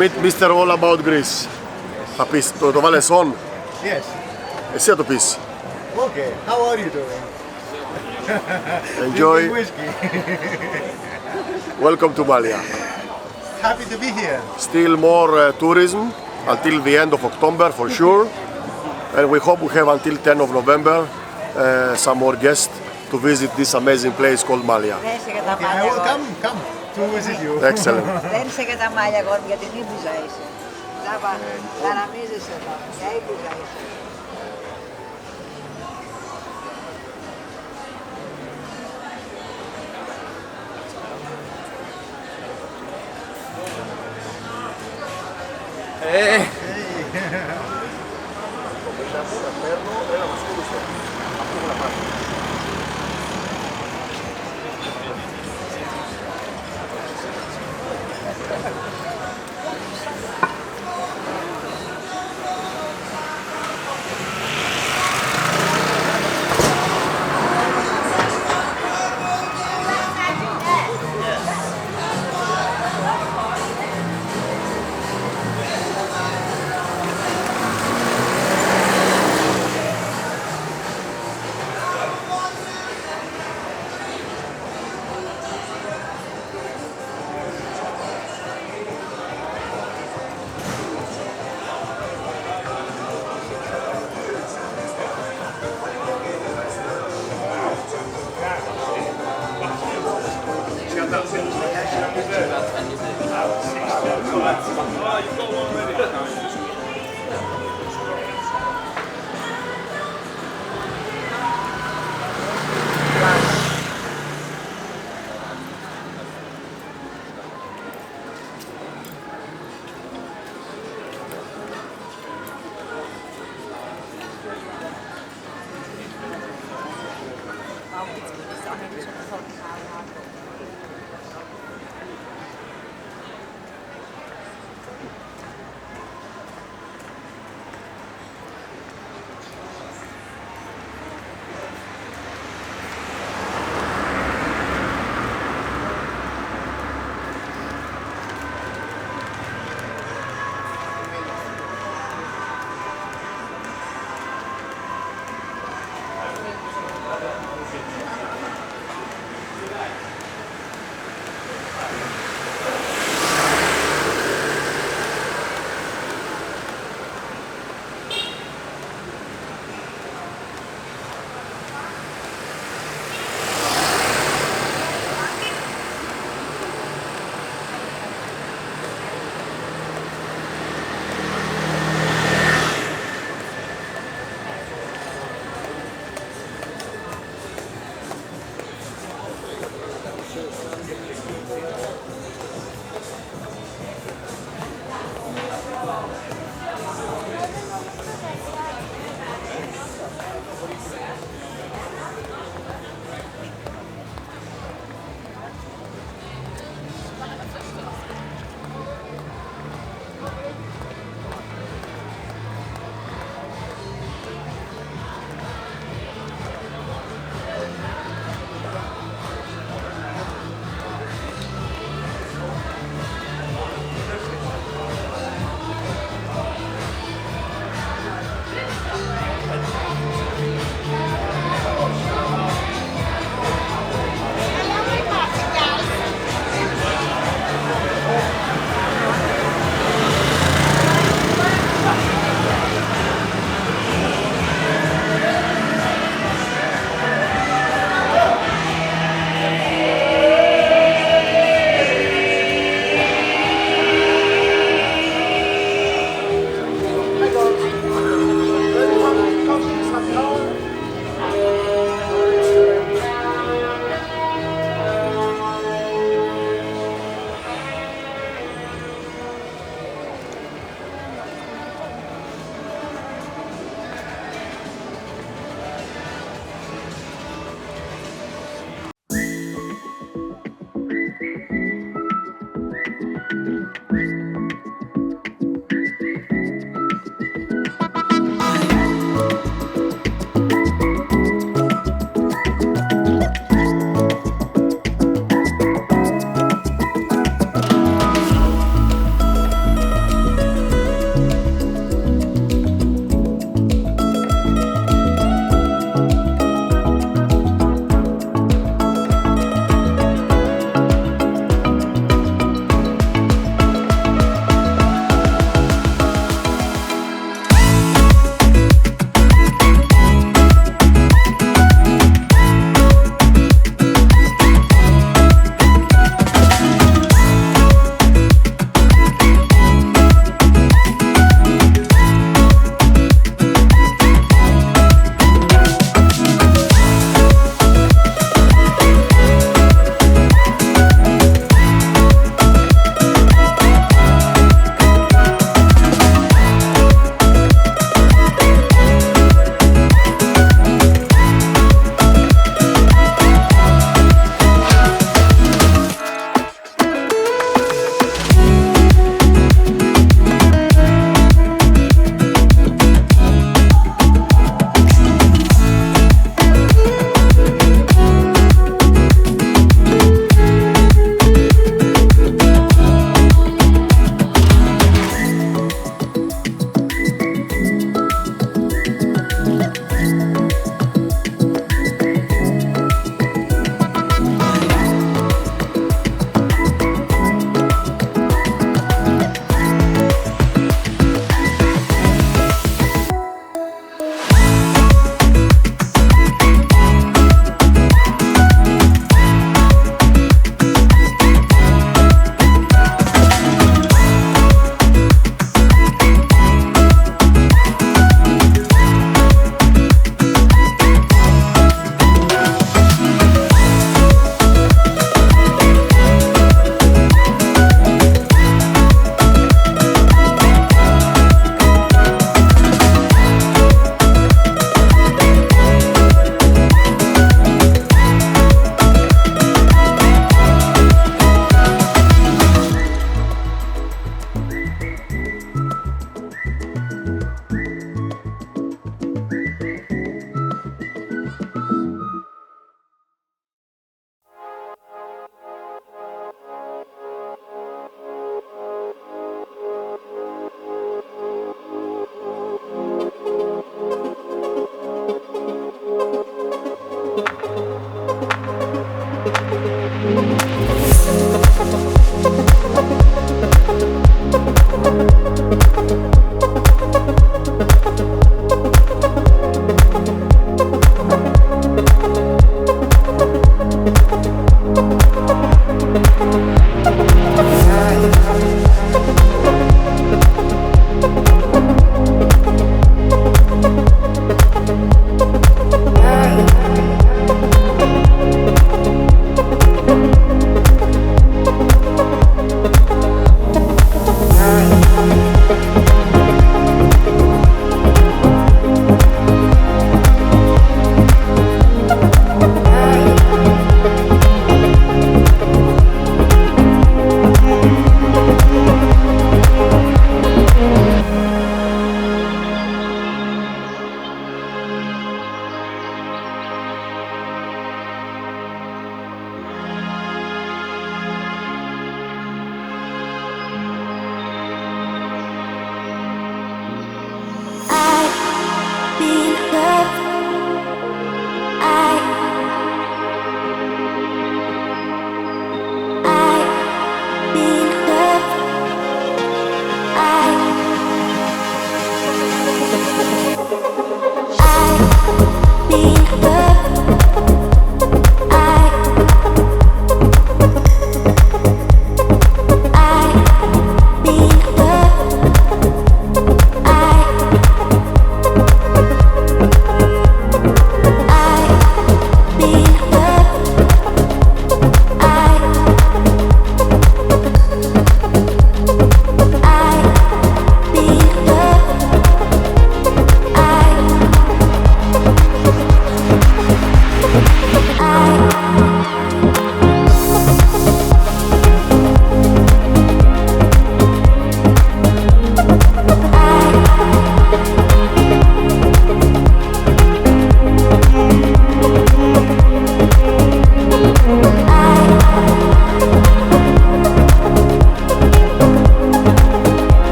meet Mr. All About Greece. Θα πεις, το βάλες on. Yes. Εσύ θα το πεις. Okay. How are you doing? Enjoy. Drinking whiskey. Welcome to Malia. Happy to be here. Still more tourism until the end of October for sure. And we hope we have until 10 of November some more guests to visit this amazing place called Malia. Okay, I will come to visit you. Excellent. Δεν είσαι και τα μάλια γόρ, γιατί την Ήμπουζα είσαι. Παραμίζεσαι εδώ, για Ήμπουζα είσαι.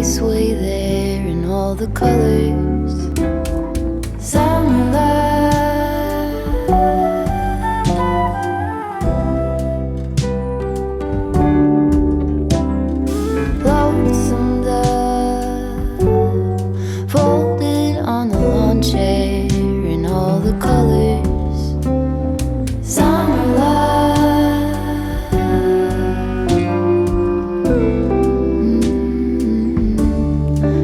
place way there in all the colors. Summer love, lonesome dove, folded on the lawn chair in all the colors. Summer love,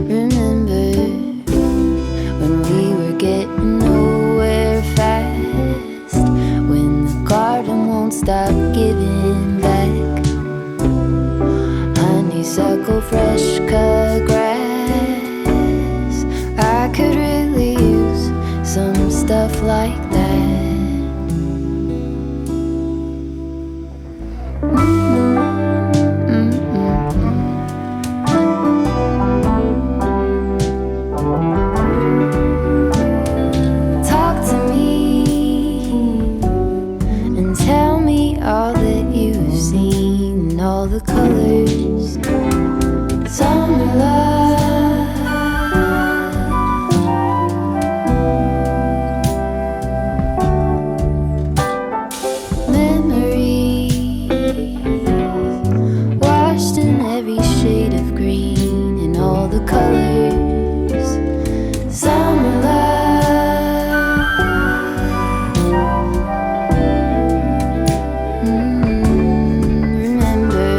remember when we were getting nowhere fast, when the garden won't stop giving back honeysuckle, fresh cut grass. I could really use some stuff like that. Talk to me and tell me all that you've seen in all the colors. Summer love, memories washed in every shade of green in all the colors. Summer love, remember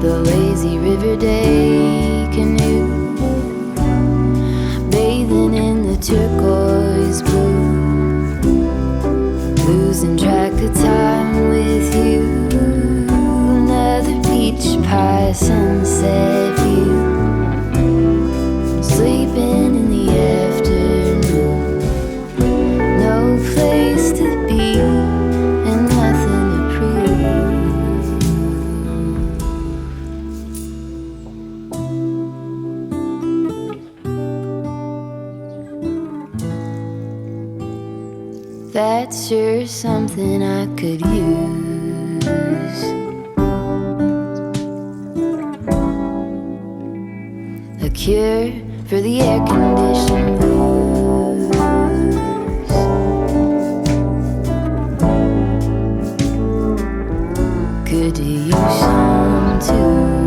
the lazy river day canoe, bathing in the turquoise blue, losing track of time with you. Another peach pie sunset view, sleeping in the afternoon. No place to be and nothing to prove. That's sure something I could use. A cure for the air-conditioned blues. Could use some too.